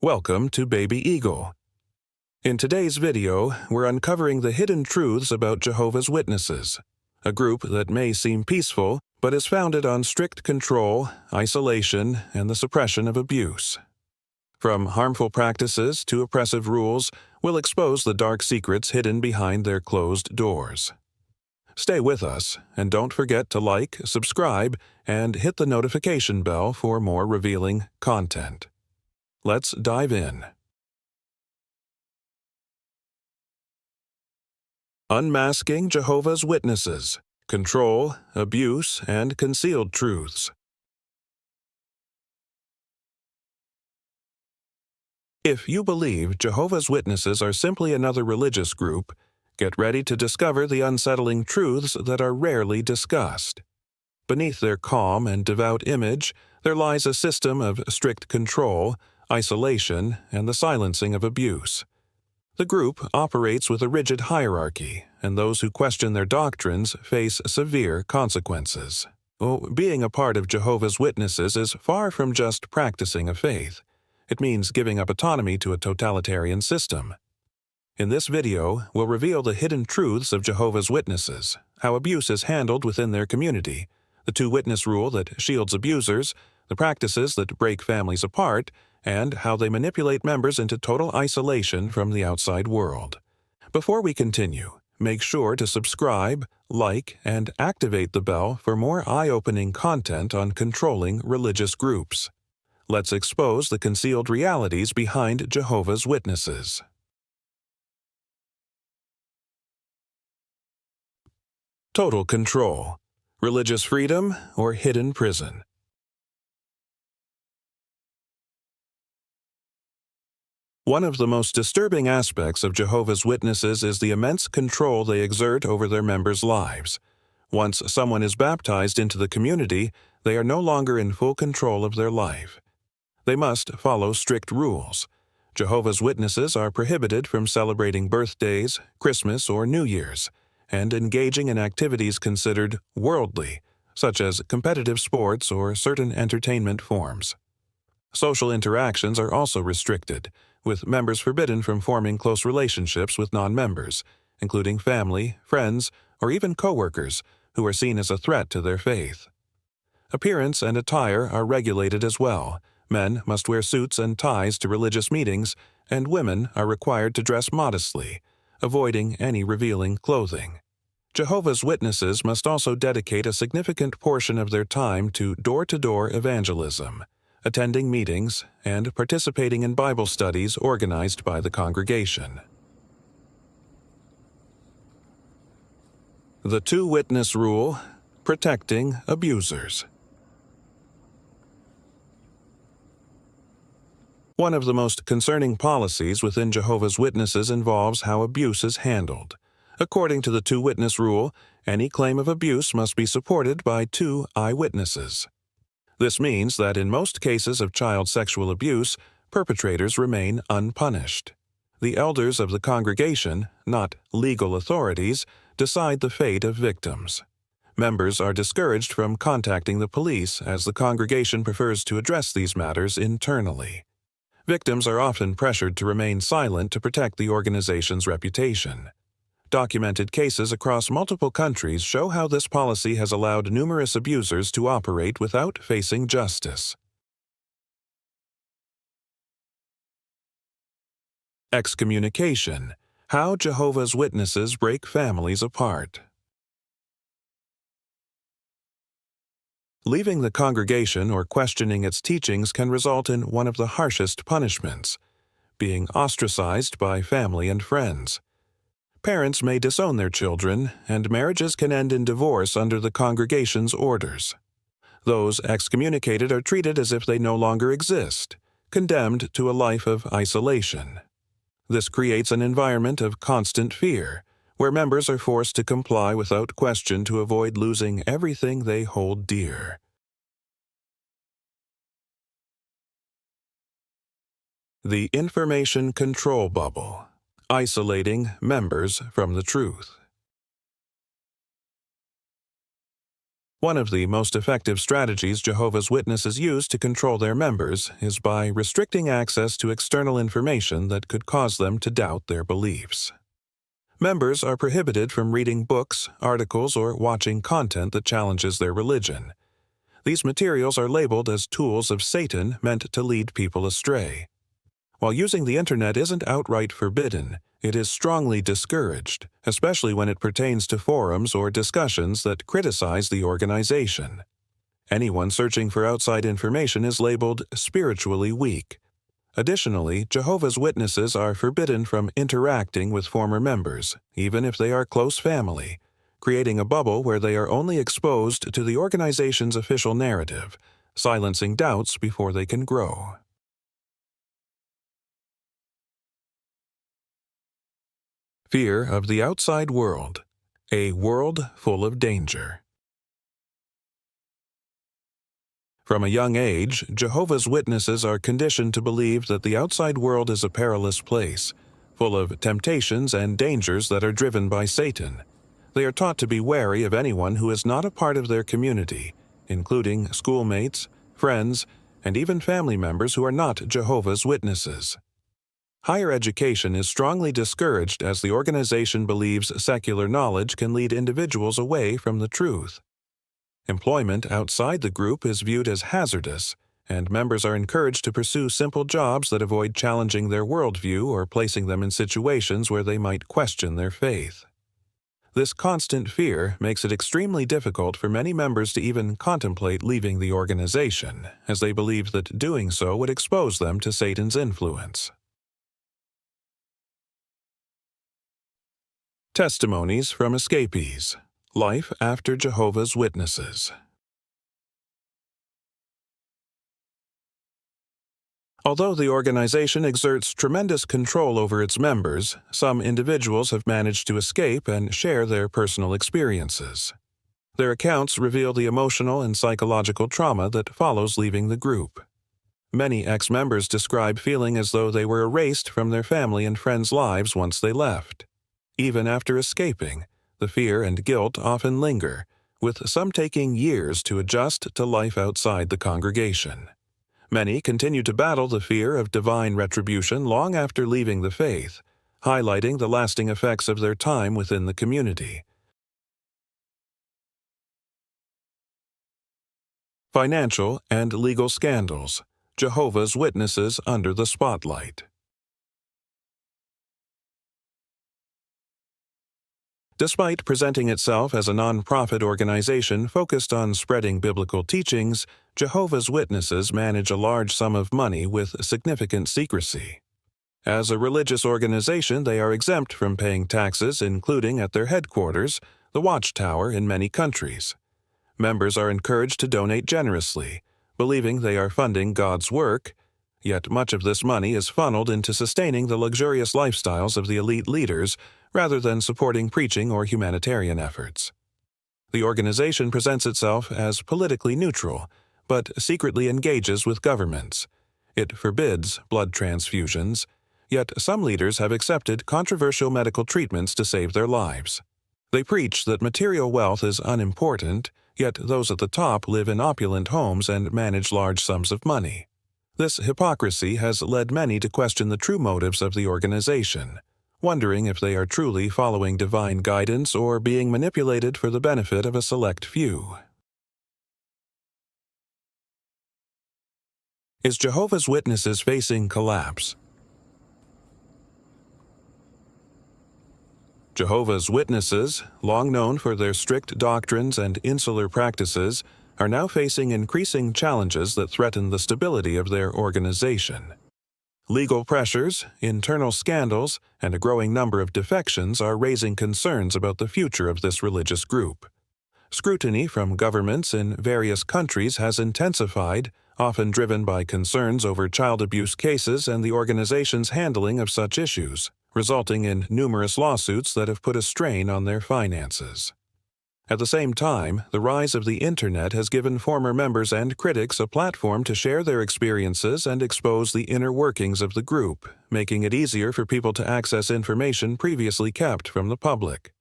Welcome to Baby Eagle. In today's video, we're uncovering the hidden truths about Jehovah's Witnesses, a group that may seem peaceful but is founded on strict control, isolation, and the suppression of abuse. From harmful practices to oppressive rules, we'll expose the dark secrets hidden behind their closed doors. Stay with us, and don't forget to like, subscribe, and hit the notification bell for more revealing content. Let's dive in. Unmasking Jehovah's Witnesses: Control, Abuse, and Concealed Truths. If you believe Jehovah's Witnesses are simply another religious group, get ready to discover the unsettling truths that are rarely discussed. Beneath their calm and devout image, there lies a system of strict control, isolation, and the silencing of abuse. The group operates with a rigid hierarchy, and those who question their doctrines face severe consequences. Being a part of Jehovah's Witnesses is far from just practicing a faith. It means giving up autonomy to a totalitarian system. In this video, we'll reveal the hidden truths of Jehovah's Witnesses, how abuse is handled within their community, the two-witness rule that shields abusers, the practices that break families apart, and how they manipulate members into total isolation from the outside world. Before we continue, make sure to subscribe, like, and activate the bell for more eye-opening content on controlling religious groups. Let's expose the concealed realities behind Jehovah's Witnesses. Total control: religious freedom or hidden prison? One of the most disturbing aspects of Jehovah's Witnesses is the immense control they exert over their members' lives. Once someone is baptized into the community, they are no longer in full control of their life. They must follow strict rules. Jehovah's Witnesses are prohibited from celebrating birthdays, Christmas, or New Year's, and engaging in activities considered worldly, such as competitive sports or certain entertainment forms. Social interactions are also restricted, with members forbidden from forming close relationships with non-members, including family, friends, or even co-workers who are seen as a threat to their faith. Appearance and attire are regulated as well. Men must wear suits and ties to religious meetings, and women are required to dress modestly, avoiding any revealing clothing. Jehovah's Witnesses must also dedicate a significant portion of their time to door-to-door evangelism, attending meetings, and participating in Bible studies organized by the congregation. The two-witness rule: protecting abusers. One of the most concerning policies within Jehovah's Witnesses involves how abuse is handled. According to the two-witness rule, any claim of abuse must be supported by two eyewitnesses. This means that in most cases of child sexual abuse, perpetrators remain unpunished. The elders of the congregation, not legal authorities, decide the fate of victims. Members are discouraged from contacting the police as the congregation prefers to address these matters internally. Victims are often pressured to remain silent to protect the organization's reputation. Documented cases across multiple countries show how this policy has allowed numerous abusers to operate without facing justice. Excommunication: how Jehovah's Witnesses break families apart. Leaving the congregation or questioning its teachings can result in one of the harshest punishments: being ostracized by family and friends. Parents may disown their children, and marriages can end in divorce under the congregation's orders. Those excommunicated are treated as if they no longer exist, condemned to a life of isolation. This creates an environment of constant fear, where members are forced to comply without question to avoid losing everything they hold dear. The information control bubble: isolating members from the truth. One of the most effective strategies Jehovah's Witnesses use to control their members is by restricting access to external information that could cause them to doubt their beliefs. Members are prohibited from reading books, articles, or watching content that challenges their religion. These materials are labeled as tools of Satan meant to lead people astray. While using the internet isn't outright forbidden, it is strongly discouraged, especially when it pertains to forums or discussions that criticize the organization. Anyone searching for outside information is labeled spiritually weak. Additionally, Jehovah's Witnesses are forbidden from interacting with former members, even if they are close family, creating a bubble where they are only exposed to the organization's official narrative, silencing doubts before they can grow. Fear of the outside world, a world full of danger. From a young age, Jehovah's Witnesses are conditioned to believe that the outside world is a perilous place, full of temptations and dangers that are driven by Satan. They are taught to be wary of anyone who is not a part of their community, including schoolmates, friends, and even family members who are not Jehovah's Witnesses. Higher education is strongly discouraged as the organization believes secular knowledge can lead individuals away from the truth. Employment outside the group is viewed as hazardous, and members are encouraged to pursue simple jobs that avoid challenging their worldview or placing them in situations where they might question their faith. This constant fear makes it extremely difficult for many members to even contemplate leaving the organization, as they believe that doing so would expose them to Satan's influence. Testimonies from Escapees. Life after Jehovah's Witnesses. Although the organization exerts tremendous control over its members, some individuals have managed to escape and share their personal experiences. Their accounts reveal the emotional and psychological trauma that follows leaving the group. Many ex-members describe feeling as though they were erased from their family and friends' lives once they left. Even after escaping, the fear and guilt often linger, with some taking years to adjust to life outside the congregation. Many continue to battle the fear of divine retribution long after leaving the faith, highlighting the lasting effects of their time within the community. Financial and legal scandals. Jehovah's Witnesses under the spotlight. Despite presenting itself as a non-profit organization focused on spreading biblical teachings, Jehovah's Witnesses manage a large sum of money with significant secrecy. As a religious organization, they are exempt from paying taxes, including at their headquarters, the Watchtower in many countries. Members are encouraged to donate generously, believing they are funding God's work, yet much of this money is funneled into sustaining the luxurious lifestyles of the elite leaders rather than supporting preaching or humanitarian efforts. The organization presents itself as politically neutral, but secretly engages with governments. It forbids blood transfusions, yet some leaders have accepted controversial medical treatments to save their lives. They preach that material wealth is unimportant, yet those at the top live in opulent homes and manage large sums of money. This hypocrisy has led many to question the true motives of the organization, wondering if they are truly following divine guidance or being manipulated for the benefit of a select few. Is Jehovah's Witnesses facing collapse? Jehovah's Witnesses, long known for their strict doctrines and insular practices, are now facing increasing challenges that threaten the stability of their organization. Legal pressures, internal scandals, and a growing number of defections are raising concerns about the future of this religious group. Scrutiny from governments in various countries has intensified, often driven by concerns over child abuse cases and the organization's handling of such issues, resulting in numerous lawsuits that have put a strain on their finances. At the same time, the rise of the Internet has given former members and critics a platform to share their experiences and expose the inner workings of the group, making it easier for people to access information previously kept from the public.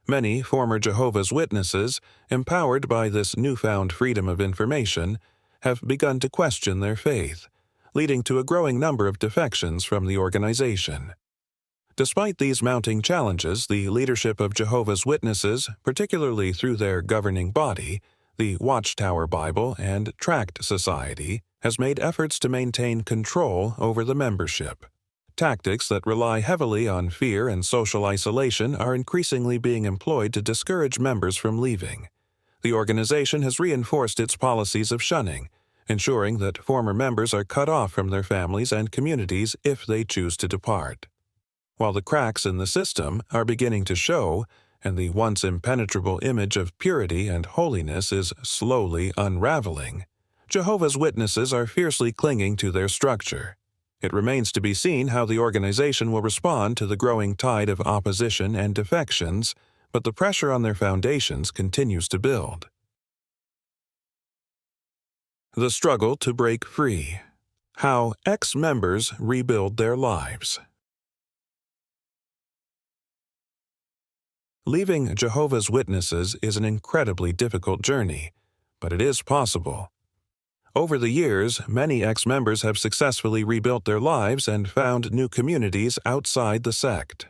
Many former Jehovah's Witnesses, empowered by this newfound freedom of information, have begun to question their faith, leading to a growing number of defections from the organization. Despite these mounting challenges, the leadership of Jehovah's Witnesses, particularly through their governing body, the Watchtower Bible and Tract Society, has made efforts to maintain control over the membership. Tactics that rely heavily on fear and social isolation are increasingly being employed to discourage members from leaving. The organization has reinforced its policies of shunning, ensuring that former members are cut off from their families and communities if they choose to depart. While the cracks in the system are beginning to show, and the once impenetrable image of purity and holiness is slowly unraveling, Jehovah's Witnesses are fiercely clinging to their structure. It remains to be seen how the organization will respond to the growing tide of opposition and defections, but the pressure on their foundations continues to build. The struggle to break free. How ex-members rebuild their lives. Leaving Jehovah's Witnesses is an incredibly difficult journey, but it is possible. Over the years, many ex-members have successfully rebuilt their lives and found new communities outside the sect.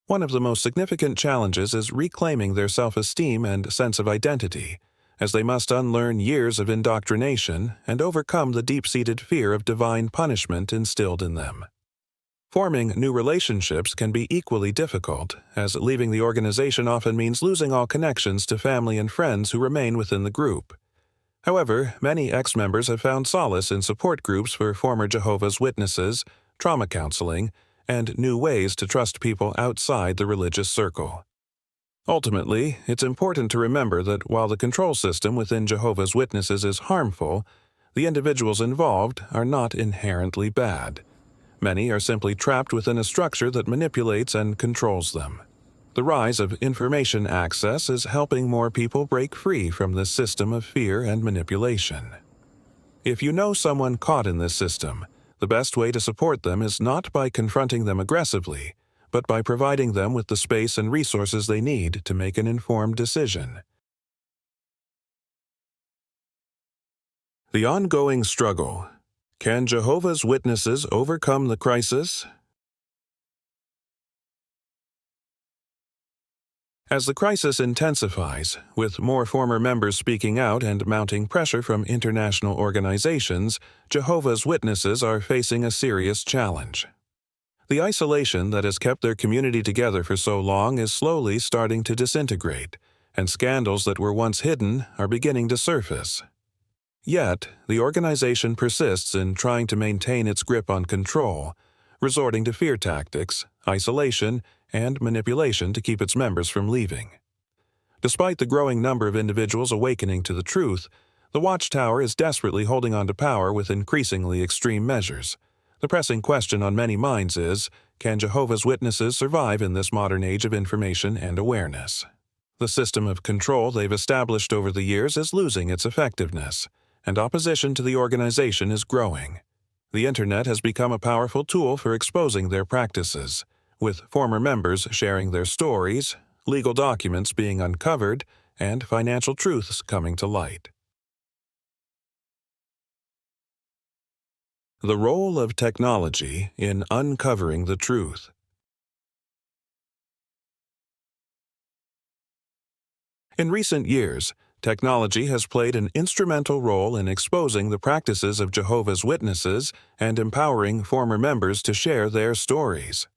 One of the most significant challenges is reclaiming their self-esteem and sense of identity, as they must unlearn years of indoctrination and overcome the deep-seated fear of divine punishment instilled in them. Forming new relationships can be equally difficult, as leaving the organization often means losing all connections to family and friends who remain within the group. However, many ex-members have found solace in support groups for former Jehovah's Witnesses, trauma counseling, and new ways to trust people outside the religious circle. Ultimately, it's important to remember that while the control system within Jehovah's Witnesses is harmful, the individuals involved are not inherently bad. Many are simply trapped within a structure that manipulates and controls them. The rise of information access is helping more people break free from this system of fear and manipulation. If you know someone caught in this system, the best way to support them is not by confronting them aggressively, but by providing them with the space and resources they need to make an informed decision. The ongoing struggle. Can Jehovah's Witnesses overcome the crisis? As the crisis intensifies, with more former members speaking out and mounting pressure from international organizations, Jehovah's Witnesses are facing a serious challenge. The isolation that has kept their community together for so long is slowly starting to disintegrate, and scandals that were once hidden are beginning to surface. Yet, the organization persists in trying to maintain its grip on control, resorting to fear tactics, isolation, and manipulation to keep its members from leaving. Despite the growing number of individuals awakening to the truth, the Watchtower is desperately holding on to power with increasingly extreme measures. The pressing question on many minds is, can Jehovah's Witnesses survive in this modern age of information and awareness? The system of control they've established over the years is losing its effectiveness, and opposition to the organization is growing. The Internet has become a powerful tool for exposing their practices, with former members sharing their stories, legal documents being uncovered, and financial truths coming to light. The role of technology in uncovering the truth. In recent years, technology has played an instrumental role in exposing the practices of Jehovah's Witnesses and empowering former members to share their stories.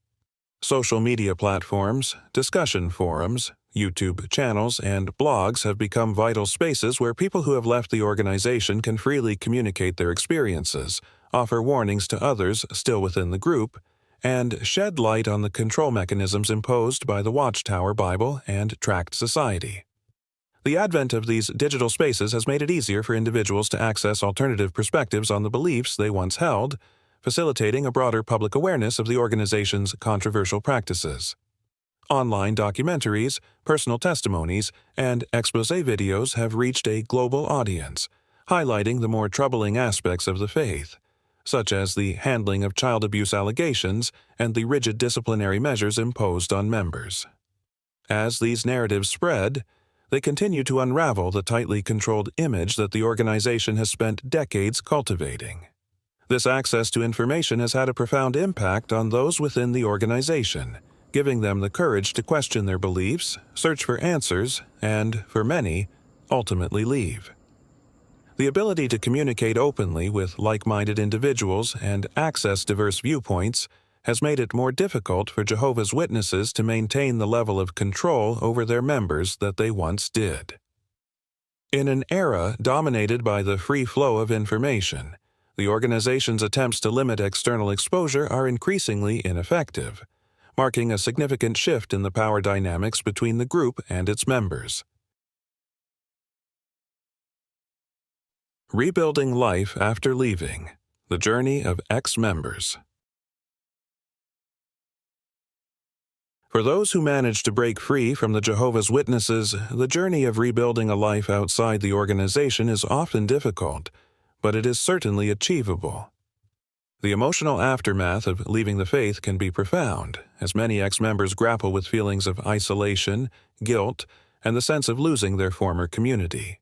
Social media platforms, discussion forums, YouTube channels, and blogs have become vital spaces where people who have left the organization can freely communicate their experiences, offer warnings to others still within the group, and shed light on the control mechanisms imposed by the Watchtower Bible and Tract Society. The advent of these digital spaces has made it easier for individuals to access alternative perspectives on the beliefs they once held, facilitating a broader public awareness of the organization's controversial practices. Online documentaries, personal testimonies, and exposé videos have reached a global audience, highlighting the more troubling aspects of the faith, such as the handling of child abuse allegations and the rigid disciplinary measures imposed on members. As these narratives spread, they continue to unravel the tightly controlled image that the organization has spent decades cultivating. This access to information has had a profound impact on those within the organization, giving them the courage to question their beliefs, search for answers, and, for many, ultimately leave. The ability to communicate openly with like-minded individuals and access diverse viewpoints has made it more difficult for Jehovah's Witnesses to maintain the level of control over their members that they once did. In an era dominated by the free flow of information, the organization's attempts to limit external exposure are increasingly ineffective, marking a significant shift in the power dynamics between the group and its members. Rebuilding life after leaving: the journey of ex-members. For those who manage to break free from the Jehovah's Witnesses, the journey of rebuilding a life outside the organization is often difficult, but it is certainly achievable. The emotional aftermath of leaving the faith can be profound, as many ex-members grapple with feelings of isolation, guilt, and the sense of losing their former community.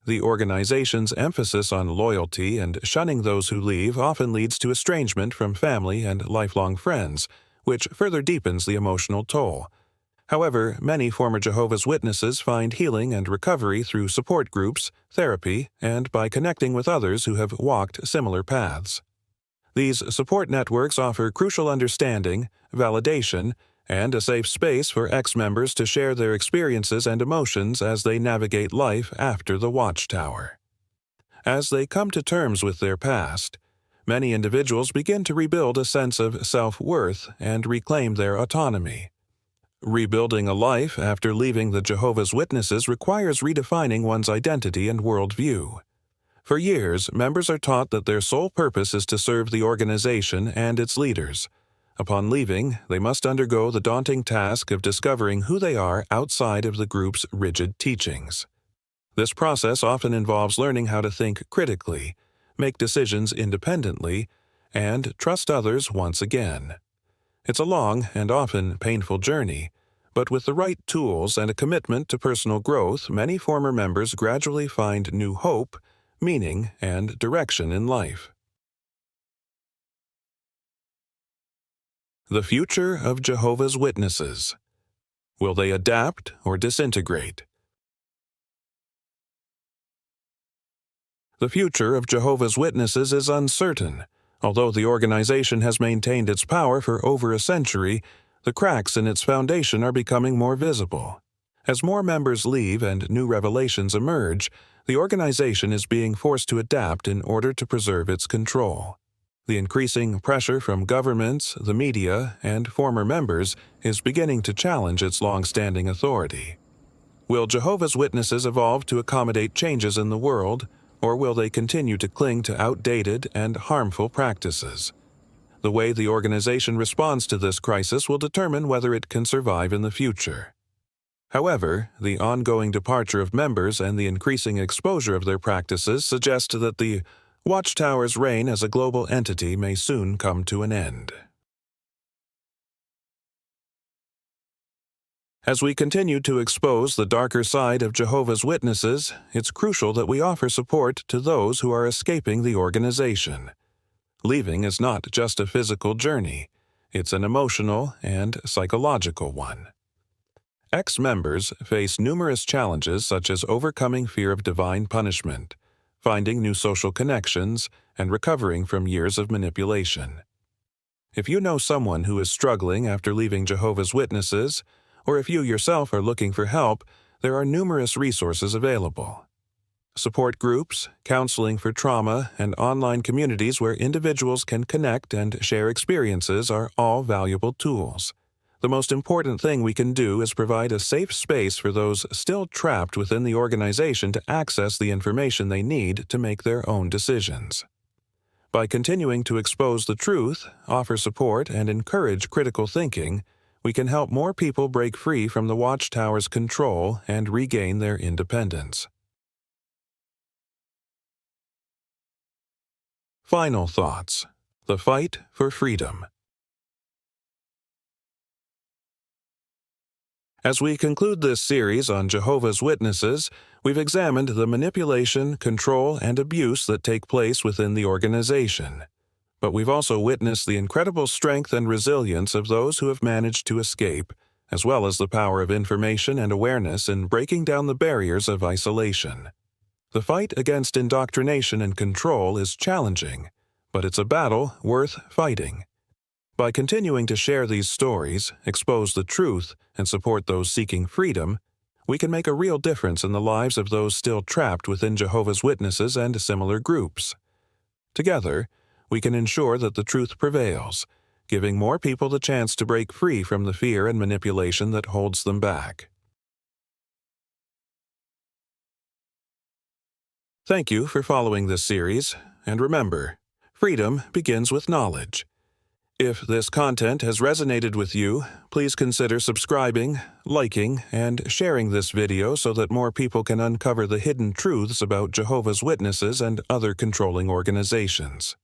The organization's emphasis on loyalty and shunning those who leave often leads to estrangement from family and lifelong friends, which further deepens the emotional toll. However, many former Jehovah's Witnesses find healing and recovery through support groups, therapy, and by connecting with others who have walked similar paths. These support networks offer crucial understanding, validation, and a safe space for ex-members to share their experiences and emotions as they navigate life after the watchtower. As they come to terms with their past, many individuals begin to rebuild a sense of self-worth and reclaim their autonomy. Rebuilding a life after leaving the Jehovah's Witnesses requires redefining one's identity and worldview. For years, members are taught that their sole purpose is to serve the organization and its leaders. Upon leaving, they must undergo the daunting task of discovering who they are outside of the group's rigid teachings. This process often involves learning how to think critically, make decisions independently, and trust others once again. It's a long and often painful journey, but with the right tools and a commitment to personal growth, many former members gradually find new hope, meaning, and direction in life. The future of Jehovah's Witnesses. Will they adapt or disintegrate? The future of Jehovah's Witnesses is uncertain. Although the organization has maintained its power for over a century, the cracks in its foundation are becoming more visible. As more members leave and new revelations emerge, the organization is being forced to adapt in order to preserve its control. The increasing pressure from governments, the media, and former members is beginning to challenge its long-standing authority. Will Jehovah's Witnesses evolve to accommodate changes in the world, or will they continue to cling to outdated and harmful practices? The way the organization responds to this crisis will determine whether it can survive in the future. However, the ongoing departure of members and the increasing exposure of their practices suggest that the Watchtower's reign as a global entity may soon come to an end. As we continue to expose the darker side of Jehovah's Witnesses, it's crucial that we offer support to those who are escaping the organization. Leaving is not just a physical journey, it's an emotional and psychological one. Ex-members face numerous challenges such as overcoming fear of divine punishment, finding new social connections, and recovering from years of manipulation. If you know someone who is struggling after leaving Jehovah's Witnesses, or if you yourself are looking for help, there are numerous resources available. Support groups, counseling for trauma, and online communities where individuals can connect and share experiences are all valuable tools. The most important thing we can do is provide a safe space for those still trapped within the organization to access the information they need to make their own decisions. By continuing to expose the truth, offer support, and encourage critical thinking, we can help more people break free from the Watchtower's control and regain their independence. Final thoughts. The fight for freedom. As we conclude this series on Jehovah's Witnesses, we've examined the manipulation, control, and abuse that take place within the organization. But we've also witnessed the incredible strength and resilience of those who have managed to escape, as well as the power of information and awareness in breaking down the barriers of isolation. The fight against indoctrination and control is challenging, but it's a battle worth fighting. By continuing to share these stories, expose the truth, and support those seeking freedom, we can make a real difference in the lives of those still trapped within Jehovah's Witnesses and similar groups. Together, we can ensure that the truth prevails, giving more people the chance to break free from the fear and manipulation that holds them back. Thank you for following this series, and remember, freedom begins with knowledge. If this content has resonated with you, please consider subscribing, liking, and sharing this video so that more people can uncover the hidden truths about Jehovah's Witnesses and other controlling organizations.